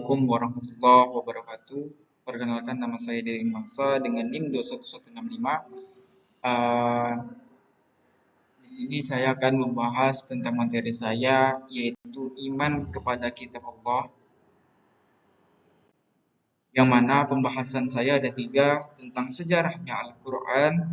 Assalamualaikum warahmatullahi wabarakatuh. Perkenalkan, nama saya Dewi Mangsa dengan NIM 21165. Eh, di sini saya akan membahas tentang materi saya, yaitu iman kepada kitab Allah. Yang mana pembahasan saya ada 3, tentang sejarahnya Al-Quran,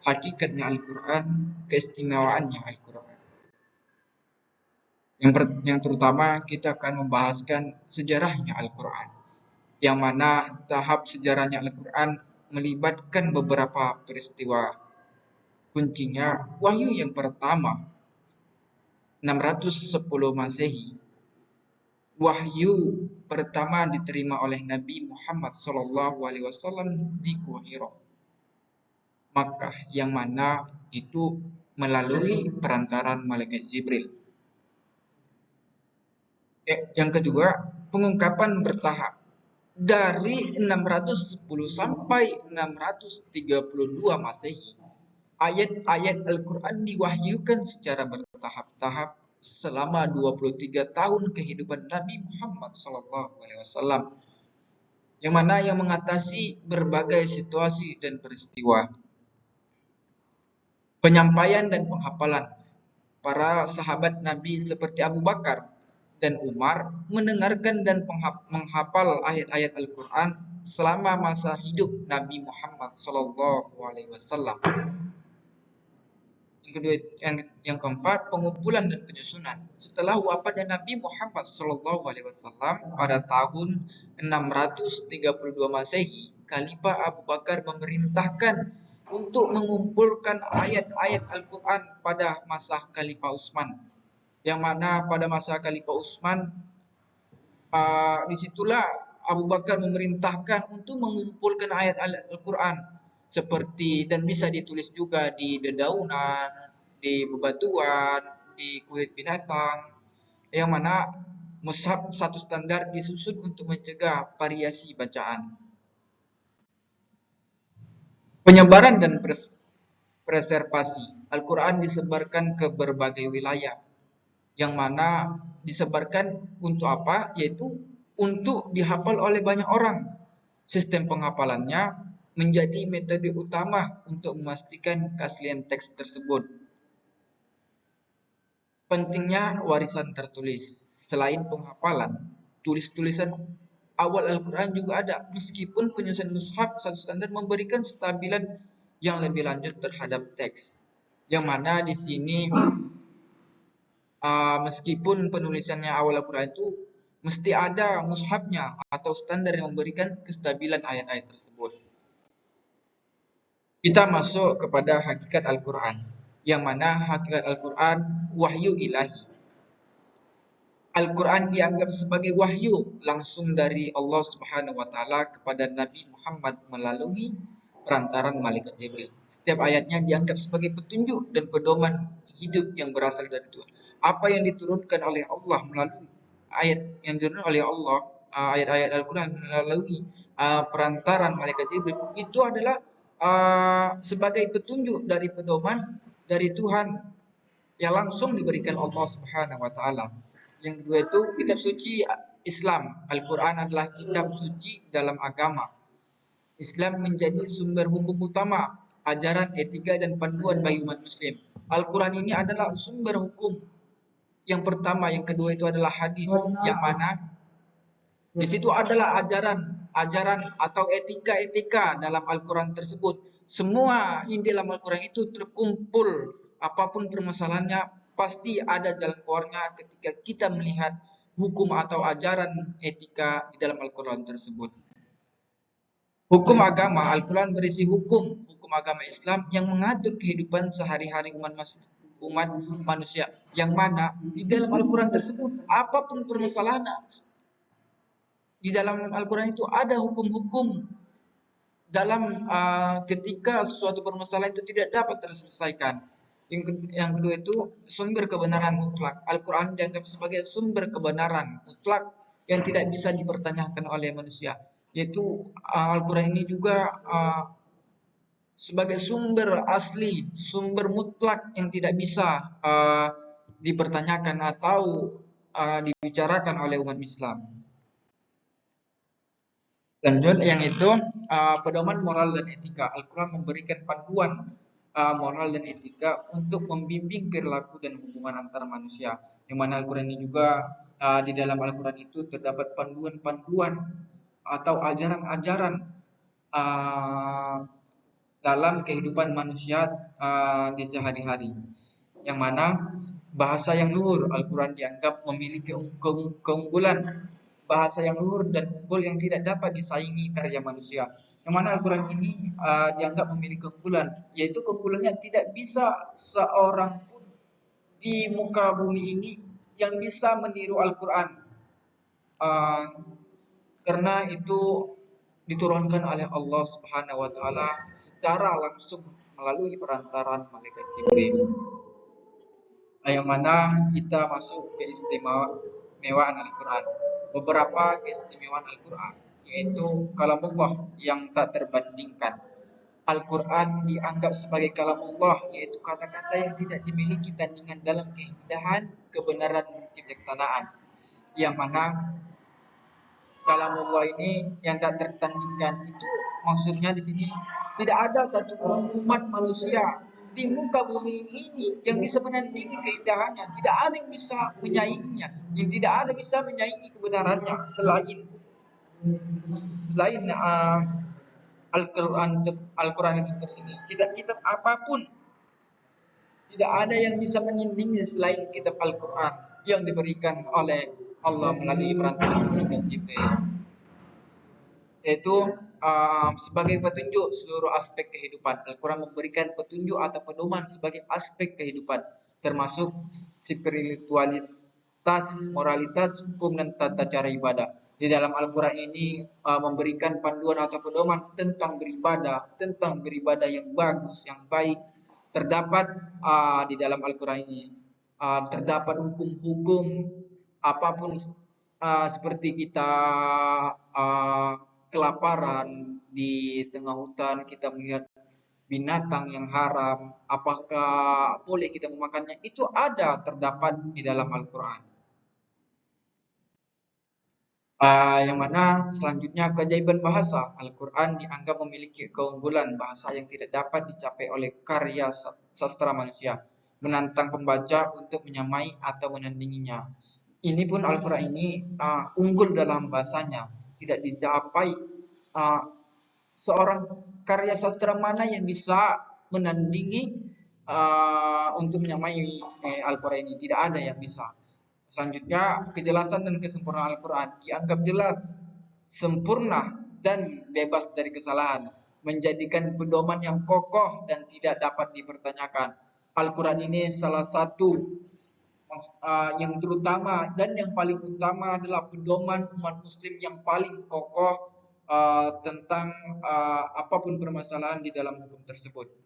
hakikatnya Al-Quran, keistimewaannya Al-Quran. Yang terutama kita akan membahaskan sejarahnya Al-Quran, yang mana tahap sejarahnya Al-Quran melibatkan beberapa peristiwa. Kuncinya wahyu yang pertama 610 Masehi. Wahyu pertama diterima oleh Nabi Muhammad SAW di Gua Hira, Makkah, yang mana itu melalui perantaran malaikat Jibril. Yang kedua, pengungkapan bertahap dari 610 sampai 632 Masehi. Ayat-ayat Al-Quran diwahyukan secara bertahap-tahap selama 23 tahun kehidupan Nabi Muhammad SAW, yang mana yang mengatasi berbagai situasi dan peristiwa. Penyampaian dan penghafalan para sahabat Nabi seperti Abu Bakar dan Umar mendengarkan dan menghafal ayat-ayat Al-Quran selama masa hidup Nabi Muhammad SAW. Yang keempat, pengumpulan dan penyusunan. Setelah wafatnya Nabi Muhammad SAW pada tahun 632 Masehi, Khalifah Abu Bakar memerintahkan untuk mengumpulkan ayat-ayat Al-Quran pada masa Khalifah Utsman. Yang mana pada masa Khalifah Utsman, disitulah Abu Bakar memerintahkan untuk mengumpulkan ayat Al-Quran seperti, dan bisa ditulis juga di dedaunan, di bebatuan, di kulit binatang, yang mana mushaf satu standar disusun untuk mencegah variasi bacaan. Penyebaran dan preservasi. Al-Quran disebarkan ke berbagai wilayah, yang mana disebarkan untuk apa? Yaitu untuk dihafal oleh banyak orang. Sistem penghafalannya menjadi metode utama untuk memastikan keaslian teks tersebut. Pentingnya warisan tertulis. Selain penghafalan, tulis-tulisan awal Al-Quran juga ada, meskipun penyusunan mushaf satu standar memberikan stabilan yang lebih lanjut terhadap teks. Yang mana di sini meskipun penulisannya awal Al-Quran itu mesti ada mushafnya atau standar yang memberikan kestabilan ayat-ayat tersebut. Kita masuk kepada hakikat Al-Quran, yang mana hakikat Al-Quran wahyu ilahi. Al-Quran dianggap sebagai wahyu langsung dari Allah Subhanahu wa Ta'ala kepada Nabi Muhammad melalui perantaran malaikat Jibril. Setiap ayatnya dianggap sebagai petunjuk dan pedoman hidup yang berasal dari Tuhan. Apa yang diturunkan oleh Allah melalui ayat yang diturunkan oleh Allah, ayat-ayat Al-Quran melalui perantaran malaikat Jibril, itu adalah sebagai petunjuk dari pedoman dari Tuhan yang langsung diberikan Allah Subhanahu wa Ta'ala. Yang kedua itu kitab suci Islam. Al-Quran adalah kitab suci dalam agama Islam, menjadi sumber hukum utama, ajaran, etika, dan panduan bagi umat muslim. Al-Quran ini adalah sumber hukum yang pertama. Yang kedua itu adalah hadis, yang mana di situ adalah ajaran atau etika dalam Al-Quran tersebut. Semua yang dalam Al-Quran itu terkumpul, apapun permasalahannya pasti ada jalan keluarnya ketika kita melihat hukum atau ajaran etika di dalam Al-Quran tersebut. Hukum agama, Al-Quran berisi hukum agama Islam yang mengatur kehidupan sehari-hari umat manusia, yang mana di dalam Al-Quran tersebut apapun permasalahannya, di dalam Al-Quran itu ada hukum-hukum dalam ketika suatu permasalahan itu tidak dapat terselesaikan. Yang kedua itu sumber kebenaran mutlak. Al-Quran dianggap sebagai sumber kebenaran mutlak yang tidak bisa dipertanyakan oleh manusia. Yaitu Al-Quran ini juga sebagai sumber asli, sumber mutlak yang tidak bisa dipertanyakan atau dibicarakan oleh umat Islam. Lanjut yang itu pedoman moral dan etika. Al-Quran memberikan panduan moral dan etika untuk membimbing perilaku dan hubungan antar manusia. Yang mana Al-Quran ini juga di dalam Al-Quran itu terdapat panduan-panduan atau ajaran-ajaran uh, dalam kehidupan manusia di sehari-hari. Yang mana bahasa yang luhur Al-Quran dianggap memiliki keunggulan, bahasa yang luhur dan unggul yang tidak dapat disaingi karya manusia. Yang mana Al-Quran ini dianggap memiliki keunggulan, yaitu keunggulannya tidak bisa seorang pun di muka bumi ini yang bisa meniru Al-Quran. Uh, karena itu diturunkan oleh Allah Subhanahu wa taala secara langsung melalui perantaran malaikat Jibril. Yang mana kita masuk ke keistimewaan Al-Quran. Beberapa keistimewaan Al-Quran yaitu kalamullah yang tak terbandingkan. Al-Quran dianggap sebagai kalamullah, yaitu kata-kata yang tidak dimiliki tandingan dalam keindahan, kebenaran, dan kebijaksanaan. Yang mana kalamullah ini yang tak tertandingkan itu maksudnya di sini tidak ada satu umat manusia di muka bumi ini yang bisa menandingi keindahannya, tidak ada yang bisa menyainginya, yang tidak ada bisa menyaingi kebenarannya selain Al-Quran. Al-Quran itu tersendiri, kitab-kitab apapun tidak ada yang bisa menandingi selain kitab Al-Quran yang diberikan oleh Allah melalui perantaraan malaikat Jibril, yaitu sebagai petunjuk seluruh aspek kehidupan. Al-Quran memberikan petunjuk atau pedoman sebagai aspek kehidupan, termasuk spiritualitas, moralitas, hukum, dan tata cara ibadah. Di dalam Al-Quran ini memberikan panduan atau pedoman tentang beribadah yang bagus, yang baik. Terdapat di dalam Al-Quran ini terdapat hukum-hukum apapun, seperti kita uh, kelaparan di tengah hutan, kita melihat binatang yang haram, apakah boleh kita memakannya? Itu ada terdapat di dalam Al-Quran. Yang mana selanjutnya keajaiban bahasa. Al-Quran dianggap memiliki keunggulan bahasa yang tidak dapat dicapai oleh karya sastra manusia, menantang pembaca untuk menyamai atau menandinginya. Ini pun Al-Quran ini unggul dalam bahasanya, tidak dicapai seorang karya sastra mana yang bisa menandingi untuk menyamai Al-Quran ini. Tidak ada yang bisa. Selanjutnya, kejelasan dan kesempurnaan Al-Quran dianggap jelas, sempurna, dan bebas dari kesalahan, menjadikan pedoman yang kokoh dan tidak dapat dipertanyakan. Al-Quran ini salah satu yang terutama dan yang paling utama adalah pedoman umat muslim yang paling kokoh tentang apapun permasalahan di dalam hukum tersebut.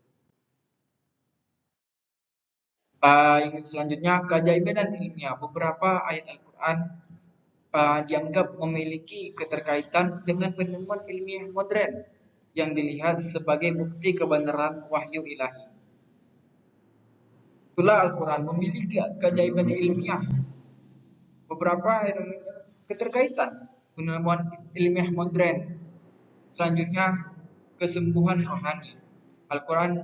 Yang selanjutnya, keajaiban dan ilmiah. Beberapa ayat Al-Quran dianggap memiliki keterkaitan dengan penemuan ilmiah modern yang dilihat sebagai bukti kebenaran wahyu ilahi. Itulah Al-Quran memiliki keajaiban ilmiah. Beberapa keterkaitan penemuan ilmiah modern. Selanjutnya, kesembuhan rohani. Al-Quran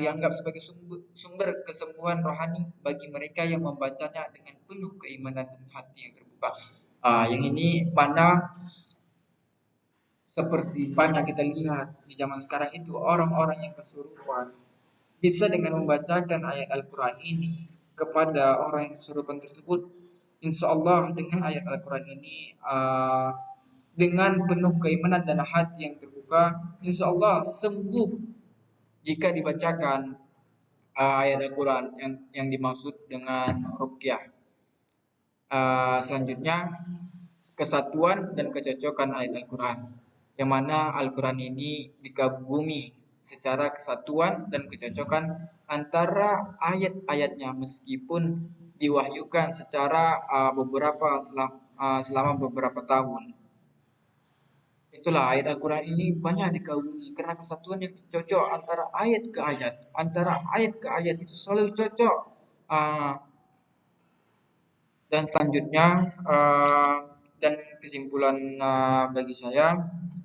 dianggap sebagai sumber kesembuhan rohani bagi mereka yang membacanya dengan penuh keimanan dan hati yang terbuka. Yang ini mana seperti banyak kita lihat di zaman sekarang itu orang-orang yang kesurupan bisa dengan membacakan ayat Al-Quran ini kepada orang yang kesurupan tersebut. Insya Allah dengan ayat Al-Quran ini dengan penuh keimanan dan hati yang terbuka, insya Allah sembuh jika dibacakan ayat Al-Quran yang dimaksud dengan ruqyah. Selanjutnya, kesatuan dan kecocokan ayat Al-Quran, yang mana Al-Quran ini dikagumi secara kesatuan dan kecocokan antara ayat-ayatnya meskipun diwahyukan secara selama beberapa tahun. Itulah ayat Al-Quran ini banyak dikagumi karena kesatuan yang cocok antara ayat ke ayat. Antara ayat ke ayat itu selalu cocok. Dan selanjutnya dan kesimpulan bagi saya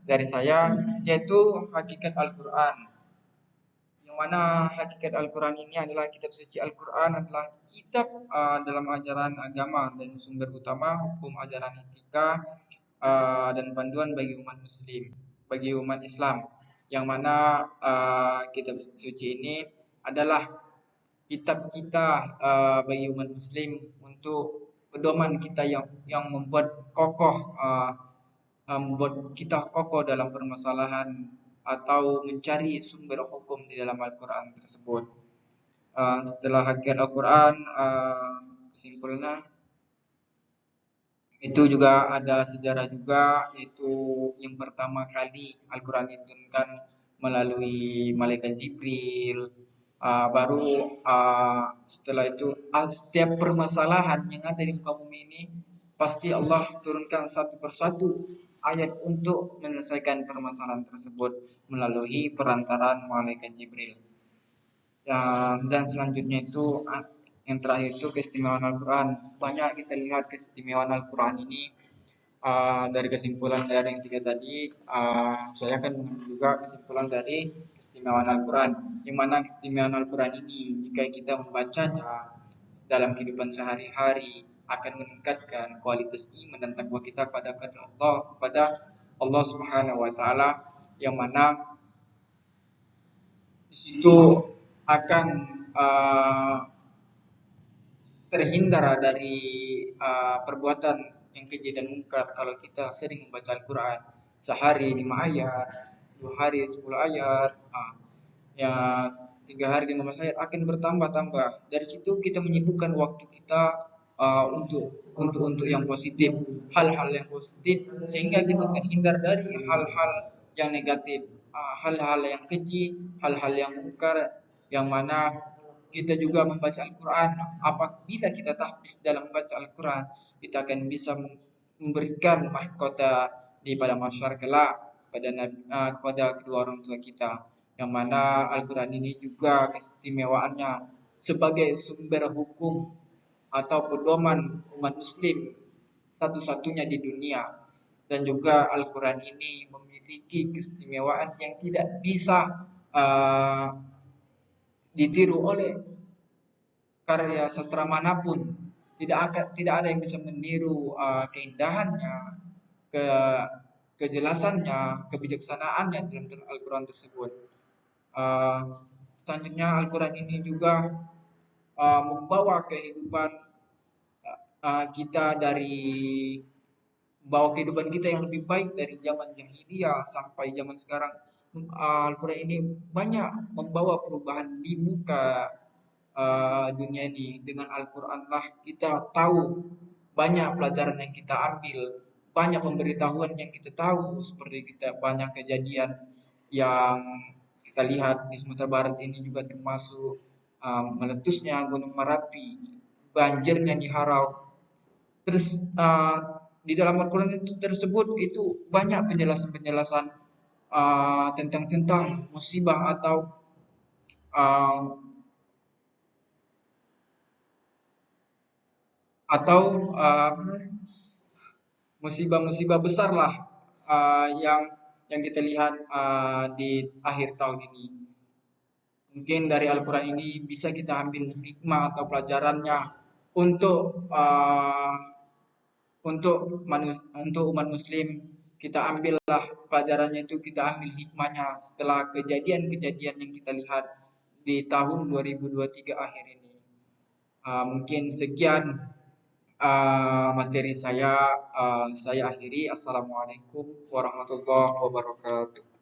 dari saya yaitu hakikat Al-Quran, yang mana hakikat Al-Quran ini adalah kitab suci. Al-Quran adalah kitab dalam ajaran agama dan sumber utama hukum ajaran etika dan panduan bagi umat muslim, bagi umat Islam, yang mana kitab suci ini adalah kitab kita bagi umat muslim untuk pedoman kita yang membuat kokoh membuat kita kokoh dalam permasalahan atau mencari sumber hukum di dalam Al-Quran tersebut. Setelah hakikat Al-Quran, kesimpulannya itu juga ada sejarah juga, yaitu yang pertama kali Al-Quran diturunkan melalui malaikat Jibril. Baru setelah itu setiap permasalahan yang ada di muka bumi ini pasti Allah turunkan satu persatu ayat untuk menyelesaikan permasalahan tersebut melalui perantaraan malaikat Jibril. Dan selanjutnya itu yang terakhir itu keistimewaan Al-Quran. Banyak kita lihat keistimewaan Al-Quran ini dari kesimpulan dari yang tiga tadi. Saya akan mengambil juga kesimpulan dari keistimewaan Al-Quran, yang mana keistimewaan Al-Quran ini jika kita membacanya dalam kehidupan sehari-hari akan meningkatkan kualitas iman dan takwa kita kepada Allah Subhanahu wa taala, yang mana di situ akan terhindar dari perbuatan yang keji dan mungkar kalau kita sering membaca Al-Quran sehari 5 ayat, 2 hari 10 ayat, ya 3 hari 15 ayat akan bertambah-tambah. Dari situ kita menyibukkan waktu kita untuk yang positif, hal-hal yang positif, sehingga kita terhindar dari hal-hal yang negatif, hal-hal yang keji, hal-hal yang mungkar, yang mana kita juga membaca Al-Quran. Apabila kita tahfiz dalam membaca Al-Quran, kita akan bisa memberikan mahkota di pada masyarakat kelak kepada kedua orang tua kita, yang mana Al-Quran ini juga keistimewaannya sebagai sumber hukum atau pedoman umat muslim satu-satunya di dunia. Dan juga Al-Quran ini memiliki keistimewaan yang tidak bisa ditiru oleh karya sastra manapun. Tidak ada yang bisa meniru keindahannya, ke kejelasannya, kebijaksanaannya dalam Al-Quran tersebut. Selanjutnya Al-Quran ini juga membawa kehidupan kita kehidupan kita yang lebih baik dari zaman jahiliyah sampai zaman sekarang. Al-Quran ini banyak membawa perubahan di muka dunia ini. Dengan Al-Quran lah kita tahu banyak pelajaran yang kita ambil, banyak pemberitahuan yang kita tahu, seperti kita banyak kejadian yang kita lihat di Sumatera Barat ini juga termasuk meletusnya Gunung Merapi, banjirnya di Harau. Terus di dalam Al-Quran itu tersebut itu banyak penjelasan-penjelasan tentang musibah atau musibah-musibah besar lah yang kita lihat di akhir tahun ini. Mungkin dari Al-Quran ini bisa kita ambil hikmah atau pelajarannya untuk untuk umat muslim. Kita ambillah pelajarannya itu, kita ambil hikmahnya setelah kejadian-kejadian yang kita lihat di tahun 2023 akhir ini. Mungkin sekian materi saya akhiri. Assalamualaikum warahmatullahi wabarakatuh.